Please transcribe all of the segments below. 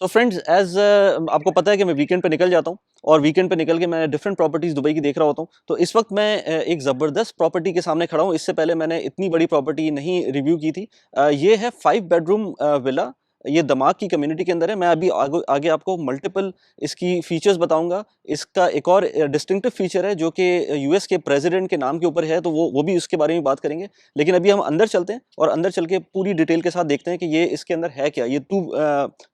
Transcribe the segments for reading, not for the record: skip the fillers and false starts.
तो friends as आपको पता है कि मैं वीकेंड पे निकल जाता हूँ और वीकेंड पे निकल के मैं डिफरेंट प्रॉपर्टीज दुबई की देख रहा होता हूँ। तो इस वक्त मैं एक ज़बरदस्त प्रॉपर्टी के सामने खड़ा हूँ। इससे पहले मैंने इतनी बड़ी प्रॉपर्टी नहीं रिव्यू की थी। ये है 5 बेडरूम विला। ये दमाग की कम्युनिटी के अंदर है। मैं अभी आगे आपको मल्टीपल इसकी फीचर्स बताऊंगा। इसका एक और डिस्टिंक्टिव फीचर है जो कि यूएस के प्रेसिडेंट के नाम के ऊपर है, तो वो भी उसके बारे में बात करेंगे। लेकिन अभी हम अंदर चलते हैं और अंदर चल के पूरी डिटेल के साथ देखते हैं कि ये इसके अंदर है क्या। ये 2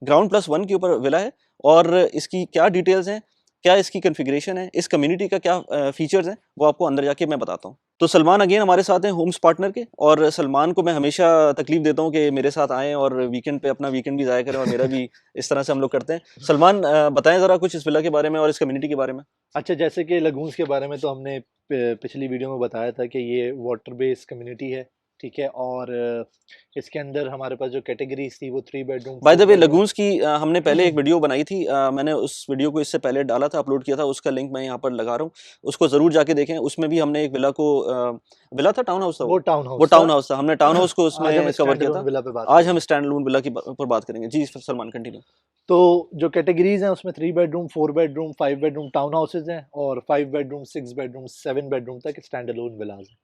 ग्राउंड प्लस 1 के ऊपर विला है और इसकी क्या डिटेल्स हैं, क्या इसकी कन्फिग्रेशन है, इस कम्युनिटी का क्या फीचर्स हैं, वो आपको अंदर जाके मैं बताता हूँ। तो सलमान अगेन हमारे साथ हैं होम्स पार्टनर के, और सलमान को मैं हमेशा तकलीफ देता हूँ कि मेरे साथ आएँ और वीकेंड पे अपना वीकेंड भी ज़ाया करें, और मेरा भी इस तरह से हम लोग करते हैं। सलमान बताएं ज़रा कुछ इस विला के बारे में और इस कम्युनिटी के बारे में। अच्छा, जैसे कि लगून्स के बारे में तो हमने पिछली वीडियो में बताया था कि ये वाटर बेस्ड कम्युनिटी है, ठीक है। और इसके अंदर हमारे पास जो कैटेगरीज थी वो 3 bedroom. By the way lagoons की हमने पहले एक वीडियो बनाई थी। मैंने उस वीडियो को इससे पहले डाला था, अपलोड किया था, उसका लिंक मैं यहाँ पर लगा रहा हूँ, उसको ज़रूर जाके देखें। उसमें भी हमने एक विला को विला था, टाउन हाउस था, वो टाउन हाउस था। हमने टाउन हाउस को उसमें कवर किया था। आज हम स्टैंड अलोन विला पर बात करेंगे। जी सलमान कंटिन्यू। तो जो कैटेगरीज हैं उसमें 3 bedroom, 4 bedroom, 5 bedroom town houses हैं, और 5 बेडरूम, 6 बेडरूम, 7 बेडरूम तक स्टैंड अलोन विलाज हैं।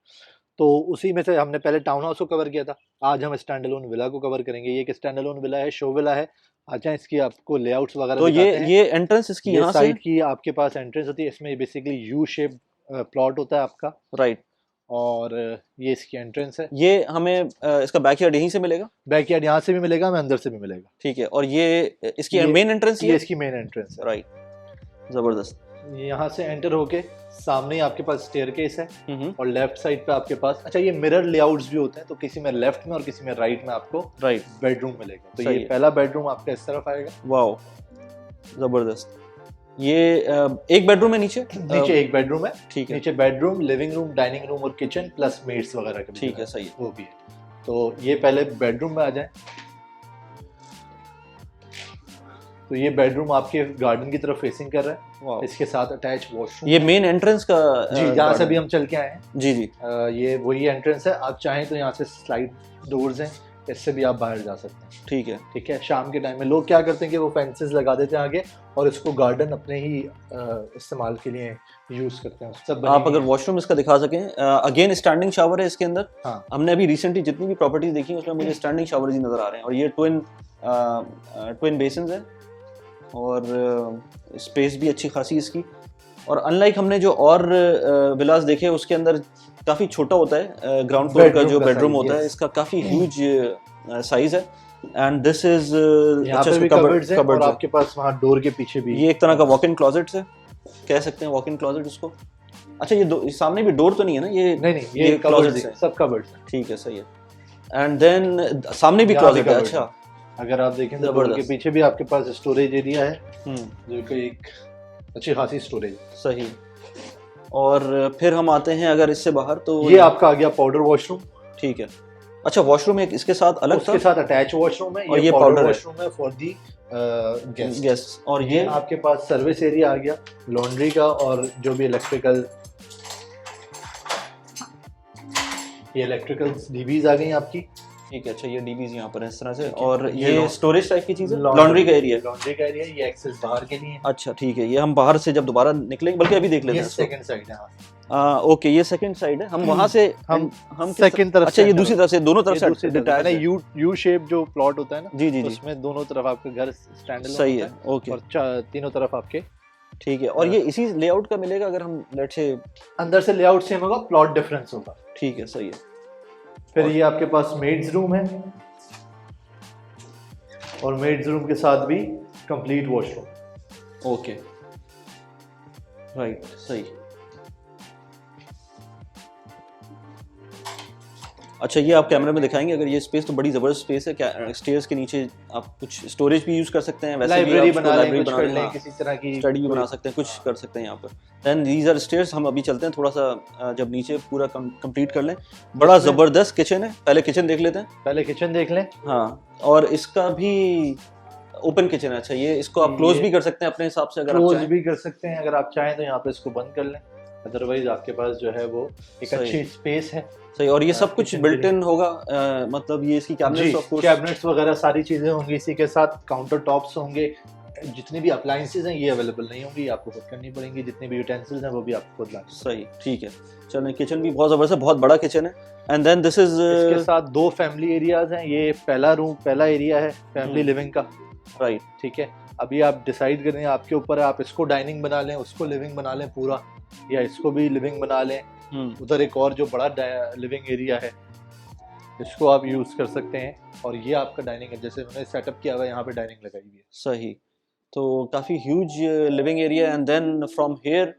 तो उसी में से हमने पहले टाउन हाउस को कवर किया था, आज हम स्टैंड अलोन विला को कवर करेंगे। ये एक स्टैंड अलोन विला है, शो विला है। अच्छा, इसकी आपको लेआउट्स वगैरह तो दिखाते हैं। ये एंट्रेंस इसकी ये यहाँ से साइड की आपके पास एंट्रेंस होती है। इसमें बेसिकली यू शेप प्लॉट होता है आपका, राइट। और ये इसकी एंट्रेंस है। ये हमें इसका बैकयार्ड यहीं से मिलेगा? बैकयार्ड यहाँ से भी मिलेगा, मैं अंदर से भी मिलेगा। ठीक है। और ये इसकी मेन एंट्रेंस ये इसकी मेन एंट्रेंस है। राइट, जबरदस्त। यहाँ से एंटर होके सामने ही आपके पास स्टेयरकेस है, और लेफ्ट साइड पे आपके पास, अच्छा, ये मिरर लेआउट्स भी होते हैं, तो किसी में लेफ्ट में और किसी में राइट में आपको बेडरूम मिलेगा। तो ये पहला बेडरूम आपका इस तरफ आएगा। वाओ, जबरदस्त। ये एक बेडरूम है नीचे एक बेडरूम है, ठीक है। नीचे bedroom, living room, dining room और किचन प्लस मेड्स वगैरह का, ठीक है, सही है, वो भी है। तो ये पहले बेडरूम में आ जाए। तो ये बेडरूम आपके गार्डन की तरफ फेसिंग कर रहा है। इसके साथ अटैच वॉशरूम। ये मेन एंट्रेंस का जी, जहाँ से भी हम चल के आए हैं। जी। ये वही एंट्रेंस है। आप चाहें तो यहाँ से स्लाइड डोर्स हैं, इससे भी आप बाहर जा सकते हैं। ठीक है। शाम के टाइम में लोग क्या करते हैं कि वो फेंसेस लगा देते हैं आगे, और इसको गार्डन अपने ही इस्तेमाल के लिए यूज करते हैं। सब आप अगर वॉशरूम इसका दिखा सकें, अगेन स्टैंडिंग शावर है इसके अंदर। हाँ, हमने अभी रिसेंटली जितनी भी प्रॉपर्टीज देखी उसमें मुझे स्टैंडिंग शावर ही नजर आ रहे हैं, और ये ट्विन बेसिन्स है, और स्पेस भी अच्छी खासी इसकी। और अनलाइक हमने जो और विलास देखे उसके अंदर काफ़ी छोटा होता है, ग्राउंड फ्लोर का जो बेडरूम होता है इसका काफ़ी ह्यूज साइज है। एंड दिस इज यहाँ पे भी कबर्ड्स हैं, और आपके पास वहाँ डोर के पीछे भी ये एक तरह का वॉक इन क्लोजेट है, कह सकते हैं वॉक इन क्लोजेट इसको। अच्छा, ये सामने भी डोर तो नहीं है ना? ये नहीं, ये कबर्ड्स हैं, सब कबर्ड्स हैं। ठीक है, सही है। एंड देन सामने भी क्लोजेट है। अच्छा, अगर आप देखें तो डोर के पीछे भी आपके पास स्टोरेज एरिया है, जो कि एक अच्छी खासी स्टोरेज। सही। और फिर हम आते हैं अगर इससे बाहर, तो ये आपका आ गया पाउडर वॉशरूम। ठीक है। अच्छा, वॉशरूम एक इसके साथ अलग, उसके साथ अटैच वॉशरूम है, और ये पाउडर वॉशरूम है फॉर दी गेस्ट। और ये आपके पास सर्विस एरिया आ गया, लॉन्ड्री का, और जो भी इलेक्ट्रिकल डीबीज आ गई आपकी। ठीक है। अच्छा, ये डीबीज यहाँ पर है इस तरह से, और ये स्टोरेज टाइप की चीज़ है, लॉन्ड्री का एरिया ये एक्सेस बाहर के लिए। अच्छा, ठीक है। ये हम बाहर से जब दोबारा निकलेंगे, बल्कि अभी देख लेते हैं। सेकंड साइड है। ओके, ये सेकंड साइड है। हम वहाँ से हम सेकंड तरफ। अच्छा, ये दूसरी तरफ से, दोनों तरफ से यू शेप जो प्लॉट होता है ना, जी, उसमें दोनों तरफ आपका घर स्टैंड अलोन सही है। ओके, और तीनों तरफ आपके। ठीक है। और ये इसी लेआउट का मिलेगा अगर हम लेट से अंदर से लेआउट सेम होगा, प्लॉट डिफरेंस होगा। ठीक है, सही है। फिर ये आपके पास मेड्स रूम है, और मेड्स रूम के साथ भी कंप्लीट वॉशरूम। ओके, राइट, सही। अच्छा, ये आप कैमरे में दिखाएंगे अगर ये स्पेस तो बड़ी ज़बरदस्त स्पेस है। क्या स्टेयर्स के नीचे आप कुछ स्टोरेज भी यूज़ कर सकते हैं, वैसे लाइब्रेरी भी बना लें, किसी तरह की स्टडी भी बना सकते हैं, कुछ कर सकते हैं यहाँ पर। Then these are stairs. हम अभी चलते हैं थोड़ा सा, जब नीचे पूरा कंप्लीट कर लें। बड़ा ज़बरदस्त किचन है, पहले किचन देख लेते हैं। पहले किचन देख लें। हाँ, और इसका भी ओपन किचन है। अच्छा, ये इसको आप क्लोज भी कर सकते हैं अपने हिसाब से, अगर क्लोज भी कर सकते हैं अगर आप चाहें तो। यहाँ पे इसको बंद कर लें, अदरवाइज आपके पास जो है वो एक अच्छी स्पेस है सही। और ये सब कुछ kitchen बिल्ट के इन होगा, मतलब ये इसकी कैबिनेट्स ऑफ कोर्स। कैबिनेट्स वगैरह सारी चीजें होंगी, इसी के साथ काउंटर टॉप्स होंगे। जितनी भी अप्लायंसेज हैं ये अवेलेबल नहीं होंगी, आपको खुद करनी पड़ेंगी। जितने भी यूटेंसिल्स हैं वो भी आपको खुद लाने। सही, ठीक है। चलें, किचन भी बहुत ज़बरदस्त है, बहुत बड़ा किचन है। एंड देन दिस इज इसके साथ 2 फैमिली एरियाज हैं। ये पहला एरिया है फैमिली लिविंग का, राइट। ठीक है। अभी आप डिसाइड करें, आपके ऊपर है, आप इसको डाइनिंग बना लें, उसको लिविंग बना लें पूरा, या इसको भी लिविंग बना लें। उधर एक और जो बड़ा लिविंग एरिया है, इसको आप यूज कर सकते हैं। और ये आपका डाइनिंग है, जैसे उन्होंने सेटअप किया हुआ है, यहाँ पे डाइनिंग लगाई हुई है। सही। तो काफ़ी huge living area. And then from here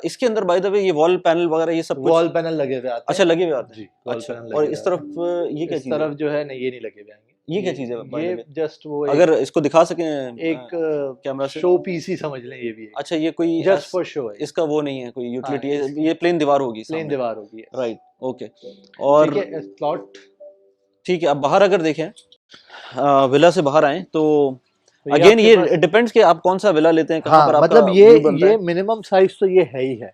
इसके अंदर बाय द वे ये वॉल पैनल वगैरह ये सब कुछ वॉल पैनल लगे हुए आते हैं। अच्छा लगे हुए आते हैं जी, वॉल अच्छा। पैनल और लगे इस हुए तरफ आते हैं। ये क्या इस चीज़ है? तरफ जो है नहीं, ये नहीं लगे हुए आएंगे। ये क्या चीज़ है by the ये way? जस्ट वो अगर इसको दिखा सकें एक कैमरा से। शो पीस ही समझ लें, ये भी है। अच्छा, ये कोई जस्ट फॉर शो है, इसका वो नहीं है कोई यूटिलिटी हाँ, है, ये प्लेन दीवार होगी प्लेन सामने। दीवार होगी है। Right, okay. और ठीक है, प्लॉट ठीक है, अब बाहर अगर देखें, विला से बाहर आए तो तो अगेन आपके ये पास- डिपेंड्स कि आप कौन सा विला लेते हैं, कहाँ हाँ, पर आपका मतलब व्यू बनता ये है। मिनिमम साइज तो ये है ही है,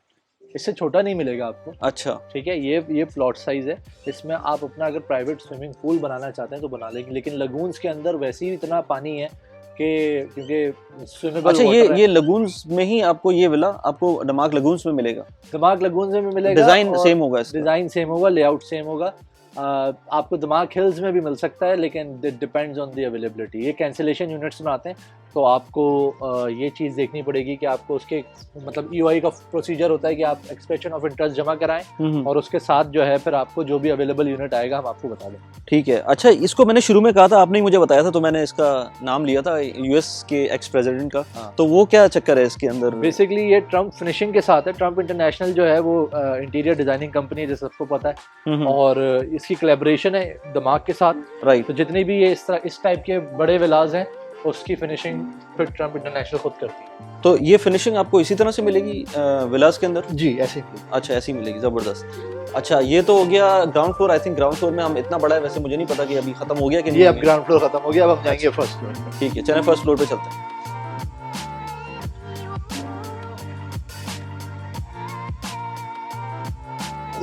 इससे छोटा नहीं मिलेगा आपको। अच्छा, ठीक है, ये प्लॉट साइज है। इसमें आप अपना अगर प्राइवेट स्विमिंग पूल बनाना चाहते हैं तो बना लेंगे, लेकिन लगून्स के अंदर वैसे ही इतना पानी है कि क्योंकि स्विमेबल अच्छा, ये लगून्स में ही आपको ये विला आपको दमाग लगून्स में मिलेगा? दिमाग लगून्स में मिलेगा, डिजाइन सेम होगा इसका? डिजाइन सेम होगा, लेआउट सेम होगा। आपको दिमाग हिल्स में भी मिल सकता है, लेकिन it depends on the availability. ये कैंसिलेशन यूनिट्स में आते हैं, तो आपको ये चीज़ देखनी पड़ेगी कि आपको उसके मतलब ईओआई का प्रोसीजर होता है कि आप एक्सप्रेशन ऑफ इंटरेस्ट जमा कराएं, और उसके साथ जो है फिर आपको जो भी अवेलेबल यूनिट आएगा हम आपको बता दें। ठीक है। अच्छा, इसको मैंने शुरू में कहा था, आपने ही मुझे बताया था, तो मैंने इसका नाम लिया था यूएस के एक्स प्रेसिडेंट का। हाँ। तो वो क्या चक्कर है इसके अंदर? बेसिकली ये ट्रम्प फिनिशिंग के साथ है। ट्रम्प इंटरनेशनल जो है वो इंटीरियर डिजाइनिंग कंपनी है, जैसे सबको पता है, और इसकी कोलैबोरेशन है दिमाग के साथ। राइट। तो जितनी भी ये इस टाइप के बड़े विलाज हैं, उसकी फिनिशिंग फिर ट्रम्प इंटरनेशनल खुद करती है। तो ये फिनिशिंग आपको इसी तरह से मिलेगी विलास के अंदर? जी, ऐसे। अच्छा, ऐसी मिलेगी, ज़बरदस्त। अच्छा, ये तो हो गया ground floor. I think ground floor में हम इतना बड़ा है, वैसे मुझे नहीं पता कि अभी खत्म हो गया कि नहीं। ये अब ग्राउंड फ्लोर खत्म हो गया, अब हम जाएंगे फर्स्ट फ्लोर। ठीक है, चलें फर्स्ट फ्लोर पे चलते हैं।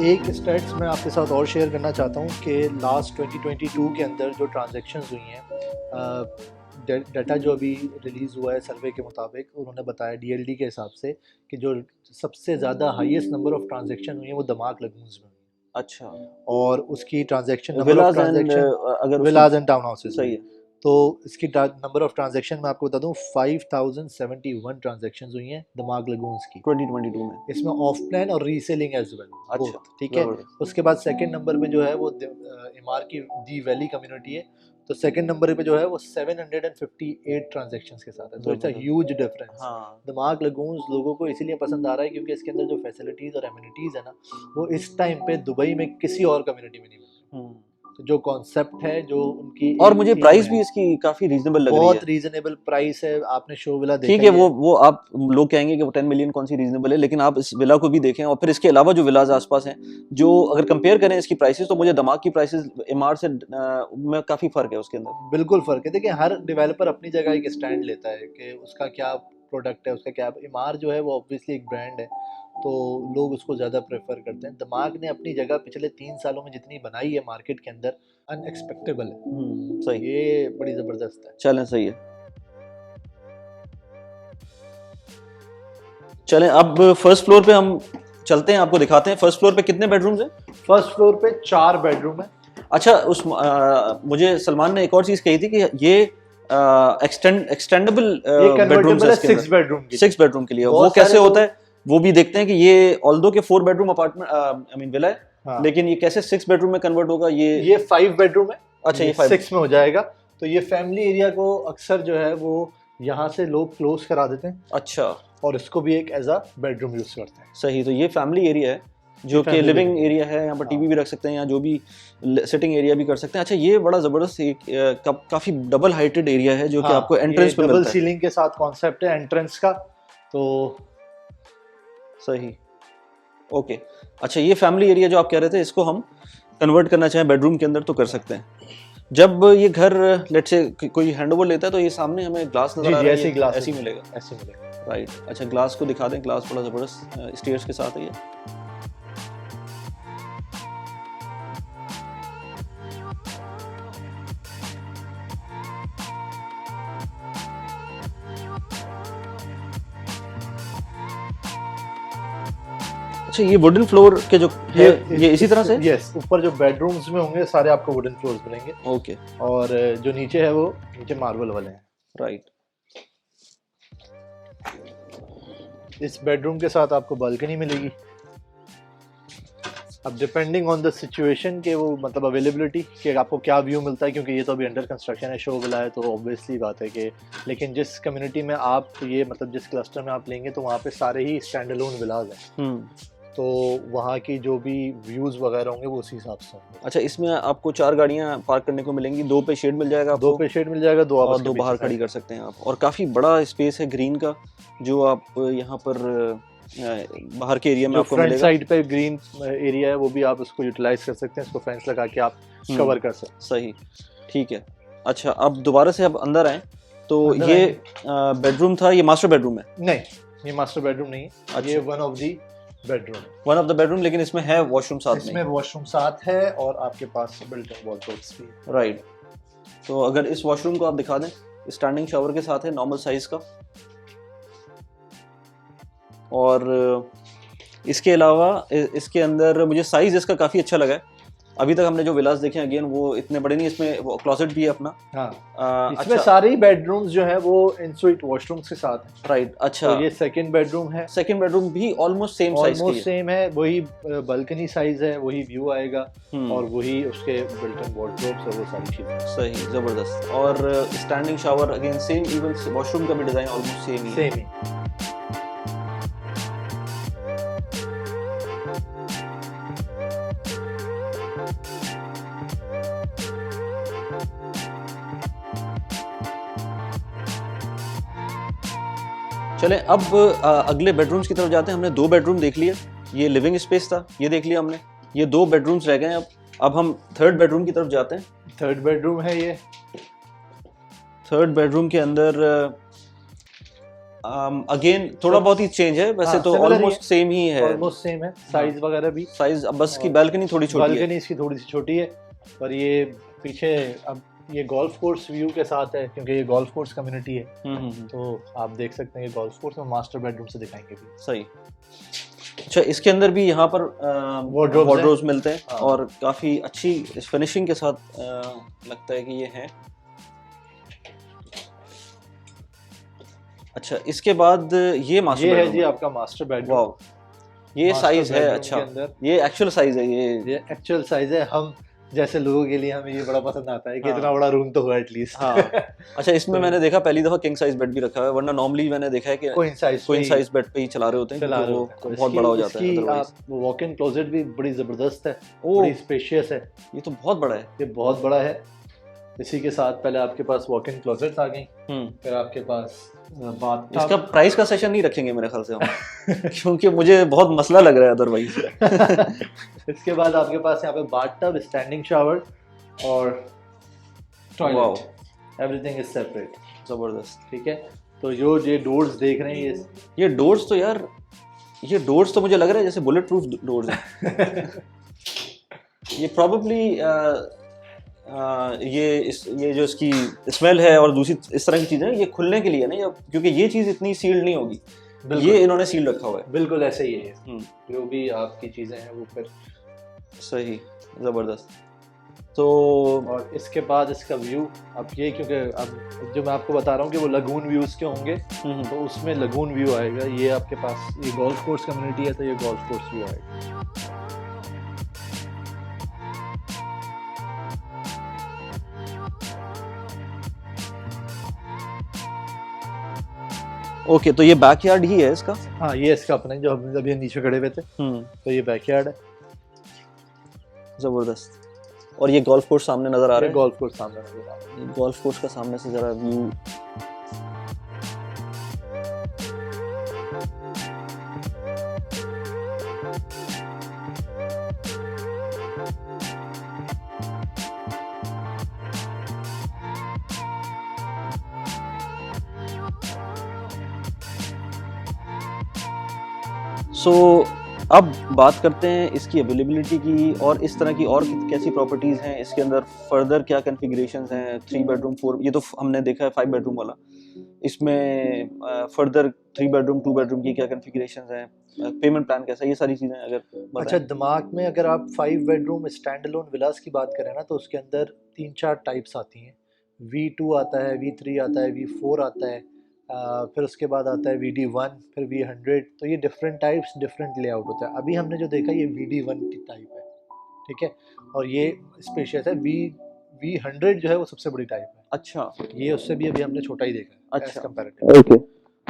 एक स्टैट्स मैं आपके साथ और शेयर करना चाहता हूँ कि लास्ट 2022 के अंदर जो ट्रांजैक्शंस हुई हैं, डाटा जो अभी रिलीज़ हुआ है सर्वे के मुताबिक, उन्होंने बताया डीएलडी के हिसाब से कि जो सबसे ज़्यादा हाईएस्ट नंबर ऑफ ट्रांजैक्शन हुई है वो दमाग लगून्स में हुई है। अच्छा, और उसकी transaction villas and villas and town houses, सही है। तो इसकी नंबर ऑफ ट्रांजैक्शन मैं आपको बता दूं 5071 ट्रांजैक्शंस हुई हैं दिमाग लगून्स की 2022 में। इसमें ऑफ प्लान और रीसेलिंग एज वेल। अच्छा, ठीक है। उसके बाद सेकंड नंबर पे जो है वो एमआर की दी वैली कम्युनिटी है, तो सेकंड नंबर पे जो है वो 758 ट्रांजैक्शंस के साथ है। तो इट्स अ ह्यूज डिफरेंस। हाँ, दिमाग लगून्स लोगों को इसीलिए पसंद आ रहा है क्योंकि इसके अंदर जो फैसिलिटीज़ और एमिनिटीज़ है ना, वो इस टाइम पे दुबई में किसी और कम्युनिटी में नहीं मिलती। तो जो कॉन्सेप्ट है, जो उनकी, और मुझे प्राइस भी इसकी काफी रीजनेबल लग रही है। बहुत रीजनेबल प्राइस है। आपने शो विला देखा? ठीक है, वो आप लोग कहेंगे कि वो 10 मिलियन कौन सी रीजनेबल है, लेकिन आप इस विला को भी देखें और फिर इसके अलावा जो विलाज आसपास हैं, जो अगर कंपेयर करें इसकी प्राइसेस, तो मुझे दमाग की प्राइसेस एमआर से में काफी फर्क है उसके अंदर। बिल्कुल फर्क है। देखिए, हर डेवलपर अपनी जगह एक स्टैंड लेता है कि उसका क्या प्रोडक्ट है, उसका क्या। एमआर जो है वो ऑब्वियसली एक ब्रांड है, तो लोग उसको ज़्यादा प्रेफर करते हैं। दिमाग ने अपनी जगह पिछले 3 सालों में जितनी बनाई है मार्केट के अंदर, अनएक्सपेक्टेबल है। सही, ये बड़ी ज़बरदस्त है। चलें, सही है। चलें, अब फर्स्ट फ्लोर पे हम चलते हैं, आपको दिखाते हैं फर्स्ट फ्लोर पे कितने बेडरूम्स हैं। फर्स्ट फ्लोर पे 4 बेडरूम है। अच्छा, मुझे सलमान ने एक और चीज़ कही थी कि ये एक्सटेंडेबल बेडरूम्स है, 6 बेडरूम की। 6 बेडरूम के लिए। वो कैसे होता है वो भी देखते हैं कि ये ऑल्दो के 4 bedroom apartment I mean villa है, हाँ। लेकिन ये कैसे 6 बेडरूम में कन्वर्ट होगा? ये 5 बेडरूम है। अच्छा, ये 6 में हो जाएगा। तो ये फैमिली एरिया को अक्सर जो है वो यहाँ से लोग क्लोज करा देते हैं। अच्छा, और इसको भी एक एज अ बेडरूम यूज करते हैं। सही। तो ये फैमिली एरिया है जो कि लिविंग एरिया है, यहाँ पर टीवी भी रख सकते हैं, या जो भी सिटिंग एरिया भी कर सकते हैं। अच्छा, ये बड़ा ज़बरदस्त एक काफ़ी डबल हाइटेड एरिया है जो कि आपको एंट्रेंस पे मिलता है। डबल सीलिंग के साथ कॉन्सेप्ट है एंट्रेंस का, तो सही, ओके। अच्छा, ये फैमिली एरिया जो आप कह रहे थे, इसको हम कन्वर्ट करना चाहें बेडरूम के अंदर तो कर सकते हैं। जब ये घर लेट्स से कोई हैंडओवर लेता है, तो ये सामने हमें ग्लास नजर आ रहा है, ग्लास ऐसे ही मिलेगा। ऐसे मिलेगा, राइट। अच्छा, ग्लास को दिखा दें। ग्लास बड़ा ज़बरदस्त स्टेयर्स के साथ है ये। अच्छा, ये वुडन फ्लोर के जो है ये इसी तरह से? यस, ऊपर जो बेडरूम्स में होंगे सारे आपको वुडन फ्लोर्स मिलेंगे। ओके, और जो नीचे है वो नीचे मार्बल वाले हैं। राइट। इस बेडरूम के साथ आपको बालकनी मिलेगी। अब डिपेंडिंग ऑन द सिचुएशन के वो मतलब अवेलेबिलिटी कि आपको क्या व्यू मिलता है, क्योंकि ये तो अभी अंडर कंस्ट्रक्शन है, शो विला है, तो ऑब्वियसली बात है कि लेकिन जिस कम्युनिटी में आप ये मतलब जिस क्लस्टर में आप लेंगे तो वहाँ पे सारे ही स्टैंड अलोन विलाज हैं, तो वहाँ की जो भी व्यूज़ वगैरह होंगे वो उसी हिसाब से होंगे। अच्छा, इसमें आपको 4 गाड़ियाँ पार्क करने को मिलेंगी, 2 पे शेड मिल जाएगा आपको, 2 पे शेड मिल जाएगा, 2 और आपस 2 के बाहर पीछे खड़ी कर सकते हैं आप। और काफ़ी बड़ा स्पेस है ग्रीन का, जो आप यहाँ पर बाहर के एरिया में जो आपको फ्रंट मिलेगा। साइड पे ग्रीन एरिया है वो भी आप उसको यूटिलाइज कर सकते हैं, इसको फेंस लगा के आप कवर कर सकते सही, ठीक है। अच्छा, अब दोबारा से अब अंदर आए तो अंदर ये बेडरूम था, ये मास्टर बेडरूम है? हैं। नहीं, ये मास्टर बेडरूम नहीं है, अच्छा। ये one of the bedroom, one of the bedroom, लेकिन इसमें है वॉशरूम साथ इसमें में? वॉशरूम साथ है और आपके पास बिल्ट इन वॉलपेपर्स भी है। राइट। तो अगर इस वॉशरूम को आप दिखा दें, स्टैंडिंग शावर के साथ है, नॉर्मल साइज का। और इसके अलावा इसके अंदर मुझे साइज इसका काफ़ी अच्छा लगा है। अभी तक हमने जो विलास देखे हैं अगेन वो इतने बड़े नहीं, इसमें वो क्लोजेट भी है अपना। हाँ, इसमें अच्छा, सारे ही बेडरूम्स जो है वो इनस्वीट वॉशरूम्स के साथ हैं। राइट। अच्छा, तो ये सेकंड बेडरूम है, सेकंड बेडरूम भी ऑलमोस्ट सेम साइज की ऑलमोस्ट है? सेम है, वही बालकनी साइज है, वही व्यू आएगा हम्म, और वही उसके बिल्ट इन वॉर्डरोब्स और वो सारी चीजें सही, ज़बरदस्त। और standing shower again same, even washroom का भी डिज़ाइन ऑलमोस्ट सेम ही है। सेम ही। चलें अब अगले बेडरूम्स की तरफ जाते हैं। हमने 2 बेडरूम देख लिए, ये लिविंग स्पेस था, ये देख लिया हमने, ये 2 बेडरूम्स रह गए हैं। अब हम थर्ड बेडरूम की तरफ जाते हैं। थर्ड बेडरूम है ये। थर्ड बेडरूम के अंदर अगेन थोड़ा बहुत ही चेंज है, वैसे हाँ, तो similar ही ऑलमोस्ट सेम ही है, ऑलमोस्ट सेम है, साइज वगैरह भी। साइज, अब बस की बालकनी थोड़ी छोटी है। बालकनी इसकी थोड़ी सी छोटी है, पर ये पीछे अब ये गोल्फ कोर्स व्यू के साथ है, क्योंकि ये गोल्फ कोर्स कम्युनिटी है, तो आप देख सकते हैं ये गोल्फ कोर्स में मास्टर बेडरूम से दिखाएंगे भी। सही। अच्छा, इसके अंदर भी यहाँ पर वार्डरोब्स मिलते हैं, हाँ। और काफ़ी अच्छी फिनिशिंग के साथ लगता है कि ये है। अच्छा, इसके बाद ये मास्टर ये है बेडरूम जी आपका मास्टर बेडरूम। वाओ, ये मास्टर साइज है। बेडरूम अच्छा, के अंदर ये एक्चुअल साइज है ये एक्चुअल साइज है। हम जैसे लोगों के लिए हमें ये बड़ा पसंद आता है कि हाँ। इतना बड़ा रूम तो हो एटलीस्ट। हाँ। अच्छा, इसमें मैंने देखा पहली दफा किंग साइज बेड भी रखा है, वरना नॉर्मली मैंने देखा है कि क्वीन साइज बेड पे ही चला रहे होते हैं, क्योंकि वो बहुत बड़ा हो जाता है अदरवाइज। वॉक इन क्लोजेट भी बड़ी जबरदस्त है, ओह, बड़ी स्पेशियस है, ये तो बहुत बड़ा है। ये बहुत बड़ा है। इसी के साथ पहले आपके पास वॉक इन क्लोजेट आ गई, फिर आपके पास बाथटब। इसका प्राइस का सेशन नहीं रखेंगे मेरे ख्याल से हम क्योंकि मुझे बहुत मसला लग रहा है अदरवाइज। इसके बाद आपके पास यहाँ पे बाथटब, स्टैंडिंग शावर और टॉयलेट, एवरीथिंग इज सेपरेट। जबरदस्त। ठीक है, तो जो ये डोर्स देख रहे हैं ये डोर्स तो यार, ये डोर्स तो मुझे लग रहा है जैसे बुलेट प्रूफ डोर्स हैं। ये प्रॉबेबली ये जो इसकी स्मेल है और दूसरी इस तरह की चीजें, ये खुलने के लिए ना, क्योंकि ये चीज इतनी सील्ड नहीं होगी, ये इन्होंने सील रखा हुआ है। बिल्कुल ऐसे ही है, जो भी आपकी चीजें हैं वो फिर सही, जबरदस्त। तो और इसके बाद इसका व्यू अब ये, क्योंकि अब जो मैं आपको बता रहा हूँ कि वो लगून व्यूज के होंगे, तो उसमें लगून व्यू आएगा। ये आपके पास ये गोल्फ कोर्स कम्युनिटी है, तो ये गोल्फ कोर्स व्यू आएगा। ओके, तो ये बैकयार्ड ही है इसका? हाँ, ये इसका अपना जो हम अभी नीचे खड़े हुए थे, तो ये बैकयार्ड है। जबरदस्त। और ये गोल्फ कोर्स सामने नजर आ रहा है। गोल्फ कोर्स सामने नजर आ रहा है। गोल्फ कोर्स का सामने से जरा व्यू, अब बात करते हैं इसकी अवेलेबिलिटी की, और इस तरह की और कैसी प्रॉपर्टीज़ हैं इसके अंदर, फर्दर क्या कन्फिगरेशंस हैं। 3 बेडरूम 4, ये तो हमने देखा है 5 बेडरूम वाला। इसमें फर्दर 3 बेडरूम 2 बेडरूम की क्या कॉन्फ़िगरेशंस हैं, पेमेंट प्लान कैसा है, ये सारी चीज़ें अगर अच्छा, बताएं। दिमाग में अगर आप 5 बेडरूम स्टैंड अलोन विलास की बात करें ना, तो उसके अंदर 3-4 टाइप्स आती हैं। V2 आता है, V3 आता है, V4 आता है, फिर उसके बाद आता है VD1, फिर V100। तो ये डिफरेंट टाइप्स, डिफरेंट लेआउट होता है। अभी हमने जो देखा ये VD1 की टाइप है, ठीक है? और ये स्पेशियस है। V100 जो है वो सबसे बड़ी टाइप है। अच्छा, ये उससे भी अभी हमने छोटा ही देखा है एज अच्छा, कंपैरेटिव। ओके।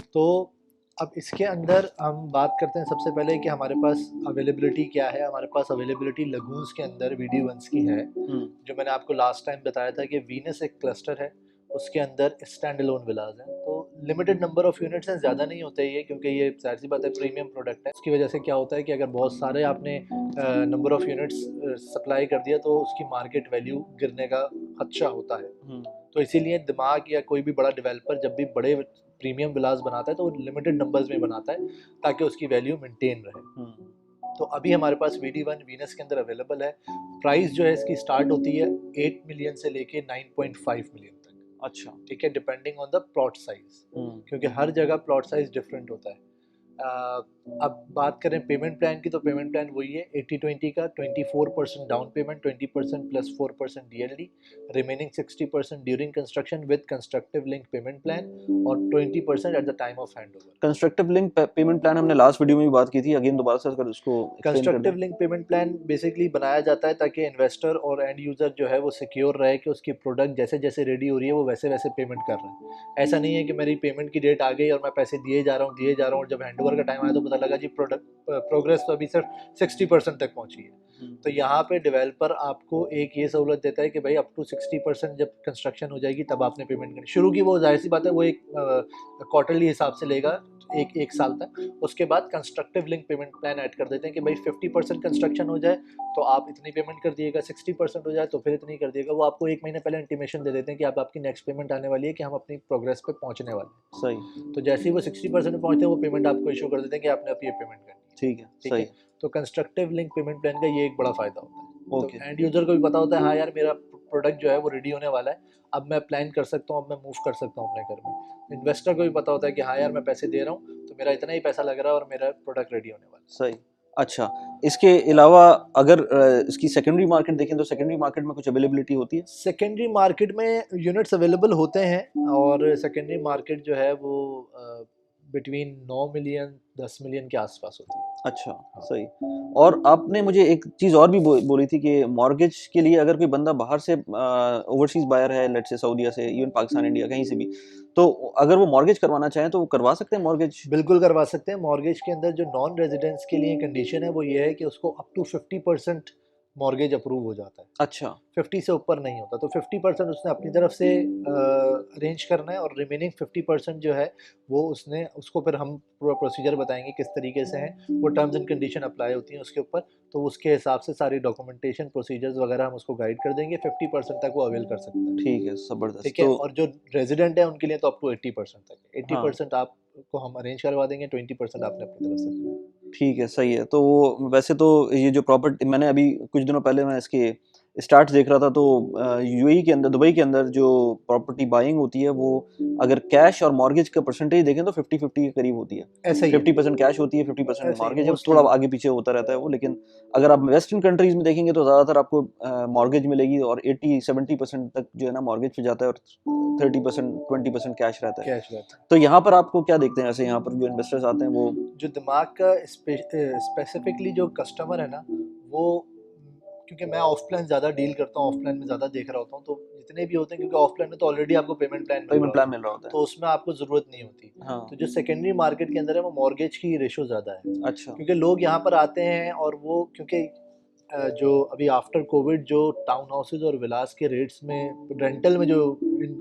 तो अब इसके अंदर हम बात करते हैं सबसे पहले कि हमारे पास अवेलेबिलिटी क्या है। हमारे पास अवेलेबिलिटी लगून्स के अंदर VD1s की है। हुँ, जो मैंने आपको लास्ट टाइम बताया था कि वीनस एक क्लस्टर है, उसके अंदर स्टैंड अलोन विलाज हैं। तो लिमिटेड नंबर ऑफ यूनिट्स हैं, ज़्यादा नहीं होते ये, क्योंकि ये जाहिर सी बात है प्रीमियम प्रोडक्ट है। उसकी वजह से क्या होता है कि अगर बहुत सारे आपने नंबर ऑफ यूनिट्स सप्लाई कर दिया तो उसकी मार्केट वैल्यू गिरने का खदशा होता है। हुँ, तो इसीलिए दिमाग या कोई भी बड़ा डेवलपर जब भी बड़े प्रीमियम विलास बनाता है तो वो लिमिटेड नंबर्स में बनाता है ताकि उसकी वैल्यू मेंटेन रहे। हुँ, तो अभी हमारे पास VD1 वीनस के अंदर अवेलेबल है। प्राइस जो है इसकी स्टार्ट होती है 8 मिलियन से लेके 9.5 मिलियन तक, अच्छा, ठीक है? Depending on the plot size, हुँ, क्योंकि हर जगह प्लॉट साइज डिफरेंट होता है। अब बात करें पेमेंट प्लान की, तो पेमेंट प्लान वही है 80-20 का। 24% down payment, 20% plus 4% DLD, remaining 60% during construction with constructive link payment plan, और 20% at the time of handover. Constructive link payment plan हमने लास्ट वीडियो में भी बात की थी, अगेन दोबारा से अगर उसको एक्सप्लेन कर दें। Constructive link payment plan basically बनाया जाता है ताकि इन्वेस्टर और एंड यूज़र जो है वो सिक्योर रहे कि उसकी प्रोडक्ट जैसे जैसे रेडी हो रही है वो वैसे वैसे पेमेंट कर रहा है। ऐसा नहीं है कि मेरी पेमेंट की डेट आ गई और मैं पैसे दिए जा रहा हूँ और जब हैंडओवर का टाइम आया तो पता लगा जी प्रोडक्ट प्रोग्रेस तो अभी सिर्फ 60% तक पहुँची है। हुँ, तो यहाँ पे डेवलपर आपको एक ये सहूलत देता है कि भाई अप टू 60% जब कंस्ट्रक्शन हो जाएगी तब आपने पेमेंट करनी शुरू की। वो जाहिर सी बात है वो एक क्वार्टरली हिसाब से लेगा एक साल तक। उसके बाद constructive link payment plan add कर देते हैं कि भाई 50% कंस्ट्रक्शन हो जाए तो आप इतनी पेमेंट कर दिएगा, 60% हो जाए तो फिर इतनी कर दिएगा। वो आपको 1 महीने पहले इंटीमेशन दे देते हैं कि अब आपकी नेक्स्ट पेमेंट आने वाली है, कि हम अपनी प्रोग्रेस पे पहुंचने वाले हैं। सही, तो जैसे ही वो 60% पे पहुंचते हैं वो पेमेंट आपको इशू कर देते हैं कि आपने अब ये पेमेंट करनी है, ठीक है, ठीक सही, है? तो कंस्ट्रक्टिव लिंक पेमेंट प्लान का ये एक बड़ा फ़ायदा होता है। तो ओके, एंड यूज़र को भी पता होता है हाँ यार मेरा प्रोडक्ट जो है वो रेडी होने वाला है, अब मैं प्लान कर सकता हूँ, अब मैं मूव कर सकता हूँ अपने घर में। इन्वेस्टर को भी पता होता है कि हाँ यार मैं पैसे दे रहा हूँ तो मेरा इतना ही पैसा लग रहा है और मेरा प्रोडक्ट रेडी होने वाला सही। अच्छा, इसके अलावा अगर इसकी सेकेंडरी मार्केट देखें तो सेकेंडरी मार्केट में कुछ अवेलेबिलिटी होती है? है। सेकेंडरी मार्केट में यूनिट्स अवेलेबल होते हैं, और सेकेंडरी मार्केट जो है वो बिटवीन 9 मिलियन 10 मिलियन के आसपास होती है। अच्छा, हाँ। सही। और आपने मुझे एक चीज़ और भी बोली थी कि मॉर्गेज के लिए अगर कोई बंदा बाहर से ओवरसीज़ बायर है, लेट्स से सऊदीया से, इवन पाकिस्तान, इंडिया कहीं से भी, तो अगर वो मॉर्गेज करवाना चाहें तो वो करवा सकते हैं मॉर्गेज? बिल्कुल करवा सकते हैं। मॉर्गेज के अंदर जो नॉन रेजिडेंट्स के लिए कंडीशन है वो ये है कि उसको अप टू 50% मॉर्गेज अप्रूव हो जाता है। अच्छा, 50 से ऊपर नहीं होता। तो 50% उसने अपनी तरफ से अरेंज करना है, और रिमेनिंग 50% जो है वो उसने उसको फिर हम पूरा प्रोसीजर बताएँगे किस तरीके से है। वो टर्म्स एंड कंडीशन अप्लाई होती हैं उसके ऊपर, तो उसके हिसाब से सारी डॉक्यूमेंटेशन प्रोसीजर्स वगैरह हम उसको गाइड कर देंगे। 50% तक वो अवेल कर सकता है। ठीक है, ज़बरदस्त। ठीक है? तो और जो रेज़िडेंट है उनके लिए तो अप टू 80% तक है। हाँ। 80% आपको हम अरेंज करवा देंगे, 20% आपने अपनी तरफ से देना है। ठीक है, सही है। तो वो वैसे तो ये जो प्रॉपर्टी मैंने अभी कुछ दिनों पहले मैं इसके स्टार्ट्स देख रहा था तो यूएई के अंदर, दुबई के अंदर जो प्रॉपर्टी बाइंग होती है वो अगर कैश और मॉर्गेज का परसेंटेज देखें तो 50-50 के करीब होती है। ऐसा ही है, 50% कैश होती है, 50% ऐसा ही मॉर्गेज है, मोस्टली। थोड़ा आगे पीछे होता रहता है वो। लेकिन अगर आप वेस्टर्न कंट्रीज़ में देखेंगे तो ज़्यादातर आपको मॉर्गेज मिलेगी और 80-70% तक जो है ना मॉर्गेज पे जाता है और 30% 20% कैश रहता है। कैश रहता है। तो यहाँ पर आपको क्या देखते हैं ऐसे यहाँ पर जो इन्वेस्टर्स आते हैं वो जो दिमाग का स्पेसिफिकली जो कस्टमर है ना, वो क्योंकि मैं ऑफ प्लान ज़्यादा डील करता हूँ, ऑफ प्लान में ज़्यादा देख रहा होता हूँ, तो जितने भी होते हैं, क्योंकि ऑफ प्लान में तो ऑलरेडी आपको पेमेंट प्लान मिल रहा पेमेंट प्लान होता मिल रहा होता है, है? तो उसमें आपको ज़रूरत नहीं होती। हाँ, तो जो सेकेंडरी मार्केट के अंदर है वो मॉर्गेज की रेशो ज़्यादा है, अच्छा, क्योंकि लोग यहाँ पर आते हैं और वो क्योंकि जो अभी आफ्टर कोविड जो टाउन हाउसेज और विलास के रेट्स में रेंटल में जो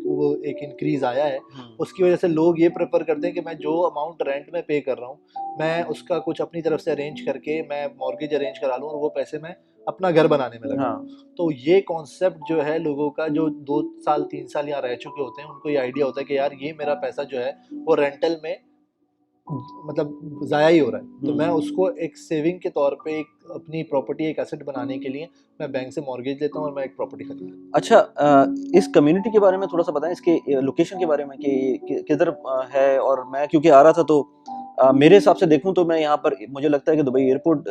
वो एक इंक्रीज आया है, हुँ, उसकी वजह से लोग ये प्रेफर करते हैं कि मैं जो अमाउंट रेंट में पे कर रहा हूँ मैं उसका कुछ अपनी तरफ से अरेंज करके मैं मॉर्गेज अरेंज करा लूँ और वो पैसे मैं अपना घर बनाने में लगा। हाँ, तो ये कॉन्सेप्ट जो है लोगों का, जो 2 साल 3 साल यहाँ रह चुके होते हैं, उनको ये आइडिया होता है कि यार ये मेरा पैसा जो है वो रेंटल में मतलब ज़ाया ही हो रहा है। तो मैं हम्म। उसको एक सेविंग के तौर पे एक अपनी प्रॉपर्टी एक एसेट बनाने के लिए मैं बैंक से मॉर्गेज लेता हूँ और मैं एक प्रॉपर्टी खरीदता हूँ। अच्छा, इस कम्युनिटी के बारे में थोड़ा सा बताएं, इसके लोकेशन के बारे में कि किधर है। और मैं क्योंकि आ रहा था तो मेरे हिसाब से देखूं तो मैं यहाँ पर मुझे लगता है कि दुबई एयरपोर्ट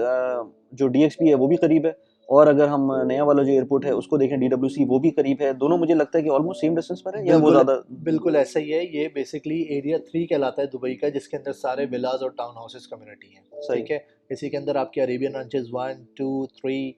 जो डीएक्सपी है वो भी करीब है, और अगर हम नया वाला जो एयरपोर्ट है उसको देखें डीडब्ल्यूसी वो भी करीब है। दोनों मुझे लगता है कि ऑलमोस्ट सेम डिस्टेंस पर है, या वो बिल्कुल, ज़्यादा? बिल्कुल ऐसा ही है। ये बेसिकली एरिया 3 कहलाता है दुबई का, जिसके अंदर सारे विलास और टाउन हाउसेस कम्युनिटी हैं, सही। ठीक है? इसी के अंदर आपके अरेबियन रंचेस 1, 2, 3,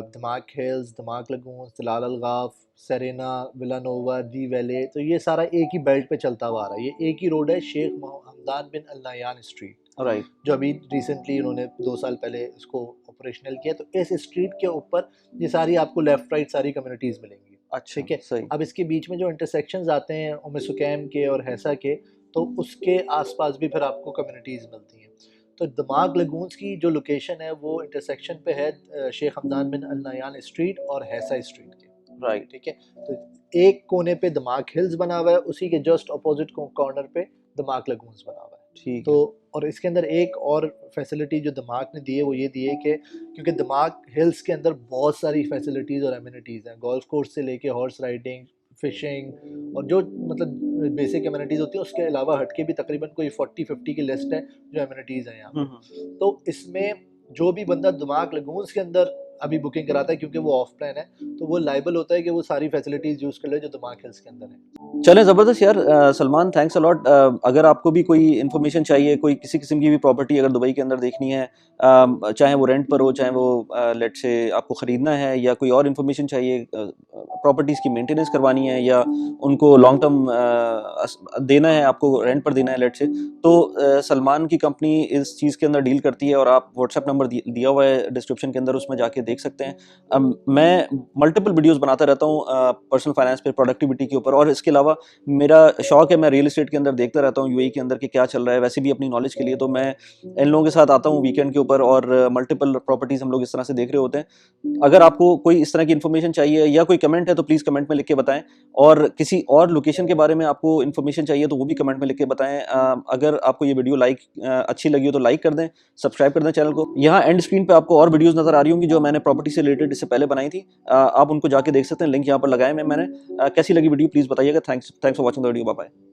दमाक हिल्स, दमाक लगून्स, जलाल अल गाफ, सेरेना, विलानोवा, दी वैले, तो ये सारा एक ही बेल्ट पे चलता हुआ आ रहा है। ये एक ही रोड है, शेख हमदान बिन अल नह्यान स्ट्रीट, राइट। जो अभी रिसेंटली उन्होंने 2 साल पहले इसको ऑपरेशनल किया। तो इस स्ट्रीट के ऊपर ये सारी आपको लेफ्ट राइट सारी कम्युनिटीज़ मिलेंगी, अच्छा, ठीक है? सही। अब इसके बीच में जो इंटरसेक्शंस आते हैं उम सुकैम के और हैसा के, तो उसके आसपास भी फिर आपको कम्युनिटीज़ मिलती हैं। तो दमाक लगून्स की जो लोकेशन है वो इंटरसेक्शन पे है शेख हमदान बिन अल नह्यान स्ट्रीट और हैसा स्ट्रीट के, राइट। ठीक है? तो एक कोने पे दमाक हिल्स बना हुआ है, उसी के जस्ट अपोजिट कॉर्नर पे दमाक लगून्स बना हुआ है। ठीक तो है। और इसके अंदर एक और फैसिलिटी जो दमाक ने दी है वो ये दी है कि क्योंकि दमाक हिल्स के अंदर बहुत सारी फैसिलिटीज़ और एमिनिटीज़ हैं, गोल्फ कोर्स से लेके हॉर्स राइडिंग, फिशिंग और जो मतलब बेसिक एमिनिटीज़ होती है उसके अलावा हट के भी तकरीबन कोई 40-50 की लिस्ट है जो एमिनिटीज़ हैं यहाँ पे। तो इसमें जो भी बंदा दमाक लगून्स के अंदर अभी बुकिंग कराता है, क्योंकि वो ऑफ प्लान है, तो वो लायबल होता है कि वो सारी फैसिलिटीज़ यूज़ कर ले जो दमाक हिल्स के अंदर है। चलें, ज़बरदस्त यार। Salman, thanks a lot. अगर आपको भी कोई इन्फॉर्मेशन चाहिए, कोई किसी किस्म की भी प्रॉपर्टी अगर दुबई के अंदर देखनी है, चाहे वो रेंट पर हो, चाहे वो लेट से आपको ख़रीदना है, या कोई और इन्फॉर्मेशन चाहिए, प्रॉपर्टीज़ की मेंटेनेंस करवानी है, या उनको लॉन्ग टर्म देना है, आपको रेंट पर देना है लेट से, तो सलमान की कंपनी इस चीज़ के अंदर डील करती है। और आप व्हाट्सएप नंबर दिया हुआ है डिस्क्रिप्शन के अंदर, उसमें जाके देख सकते हैं। मैं मल्टीपल वीडियोस बनाता रहता हूँ पर्सनल फाइनेंस पे, प्रोडक्टिविटी के ऊपर, और इसके अलावा मेरा शौक है, मैं रियल एस्टेट के अंदर देखता रहता हूँ यूएई के अंदर कि क्या चल रहा है, वैसे भी अपनी नॉलेज के लिए। तो मैं इन लोगों के साथ आता हूँ वीकेंड के ऊपर, और मल्टीपल प्रॉपर्टीज़ हम लोग इस तरह से देख रहे होते हैं। अगर आपको कोई इस तरह की इन्फॉर्मेशन चाहिए या कोई कमेंट है तो प्लीज़ कमेंट में लिख के बताएं, और किसी और लोकेशन के बारे में आपको इन्फॉर्मेशन चाहिए तो वो भी कमेंट में लिख के बताएं। अगर आपको ये वीडियो अच्छी लगी हो तो लाइक कर दें, सब्सक्राइब कर दें चैनल को। यहाँ एंड स्क्रीन पे आपको और वीडियोस नज़र आ रही होंगी जो मैंने प्रॉपर्टी से रिलेटेड इससे पहले बनाई थी, आप उनको जाके देख सकते हैं, लिंक यहाँ पर लगाए मैंने। कैसी लगी वीडियो प्लीज़ बताइएगा। Thanks for watching the video. Bye bye.